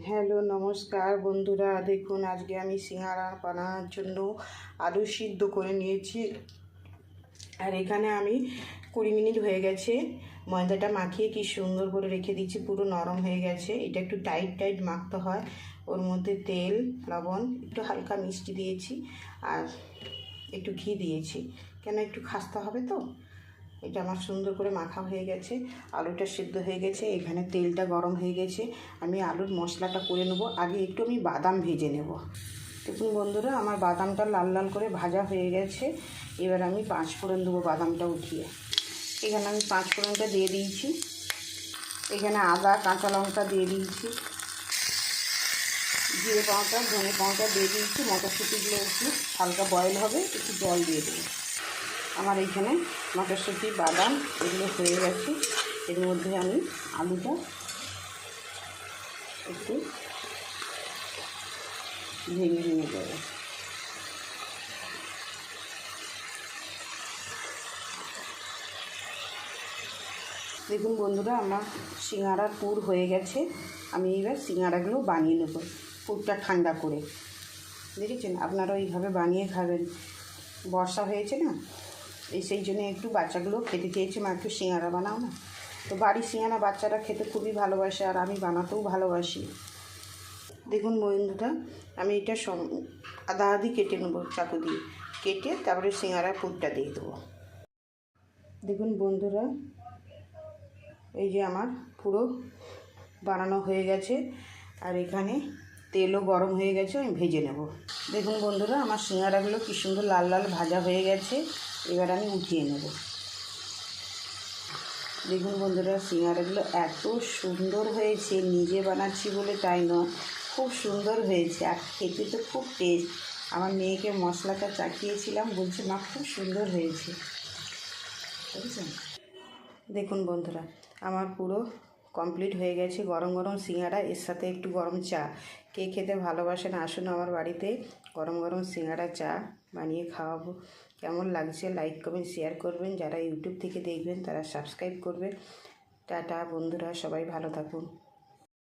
Hello নমস্কার বন্ধুরা, দেখুন আজকে আমি সিঙ্গারা বানানোর জন্য আলু সিদ্ধ করে নিয়েছি। আর এখানে আমি 20 মিনিট হয়ে গেছে ময়দাটা মাখিয়ে কি সুন্দর করে রেখে দিচ্ছি, পুরো নরম হয়ে গেছে। এটা একটু টাইট টাইট মাখতে হয়। ওর মধ্যে তেল, লবণ, একটু হালকা মিষ্টি দিয়েছি আর একটু ঘি দিয়েছি, কেন একটু খাস্তা হবে তো। এটা আমার সুন্দর করে মাখা হয়ে গেছে, আলুটা সিদ্ধ হয়ে গেছে, এখানে তেলটা গরম হয়ে গেছে। আমি আলুর মশলাটা করে নেব। আগে একটু আমি বাদাম ভেজে নেব। দেখুন বন্ধুরা, আমার বাদামটা লাল লাল করে ভাজা হয়ে গেছে। এবার আমি 5 ফোড়ন দেবো বাদামটা উঠিয়ে। এখানে আমি 5 ফোড়নটা দিয়ে দিয়েছি। এখানে আদা কাঁচা লঙ্কা দিয়ে দিয়েছি, জিরে পাউডার ধনে পাউডার দিয়ে দিয়েছি। মটরশুঁটিগুলো একটু হালকা বয়েল হবে, একটু জল দিয়ে দেবো। আমার এইখানে মটরশুঁটি বাদাম এগুলো হয়ে গেছে। এর মধ্যে আমি আলুটা একটু ভেঙে ভেঙে দেবো। দেখুন বন্ধুরা, আমার সিঙ্গারার পুর হয়ে গেছে। আমি এবার সিঙ্গারাগুলো বানিয়ে নেব পুরটা ঠান্ডা করে। দেখেছেন, আপনারা এইভাবে বানিয়ে খাবেন। বর্ষা হয়েছে না, সেই জন্য একটু বাচ্চাগুলো খেতে চেয়েছে, মা একটু সিঙ্গারা বানাও না। তো বাড়ির সিঙ্গারা বাচ্চারা খেতে খুবই ভালোবাসে, আর আমি বানাতেও ভালোবাসি। দেখুন বন্ধুরা, আমি এটা আধা আধি কেটে নেবো চাকু দিয়ে, কেটে তারপরে সিঙ্গারার পুরটা দিয়ে দেবো। দেখুন বন্ধুরা, এই যে আমার পুরো বানানো হয়ে গেছে, আর এখানে তেলও গরম হয়ে গেছে, আমি ভেজে নেব। দেখুন বন্ধুরা, আমার সিঙ্গারাগুলো কি সুন্দর লাল লাল ভাজা হয়ে গেছে। এবার আমি উঠিয়ে নেব। দেখুন বন্ধুরা, সিঙ্গারাগুলো এত সুন্দর হয়েছে, নিজে বানাচ্ছি বলে তাই নয়, খুব সুন্দর হয়েছে। আর খেতে তো খুব টেস্ট। আমার মেয়েকে মশলাটা চাখিয়েছিলাম, বলছে মা খুব সুন্দর হয়েছে, বুঝেছেন। দেখুন বন্ধুরা, আমার পুরো কমপ্লিট হয়ে গেছে। গরম গরম সিঙ্গারা, এর সাথে একটু গরম চা। কে খেতে ভালোবাসেন আসুন আমার বাড়িতে, গরম গরম সিঙ্গারা চা বানিয়ে খাওয়াবো। কেমন লাগছে লাইক কমেন্ট শেয়ার করবেন। যারা ইউটিউব থেকে দেখবেন তারা সাবস্ক্রাইব করবেন। টাটা বন্ধুরা, সবাই ভালো থাকুন।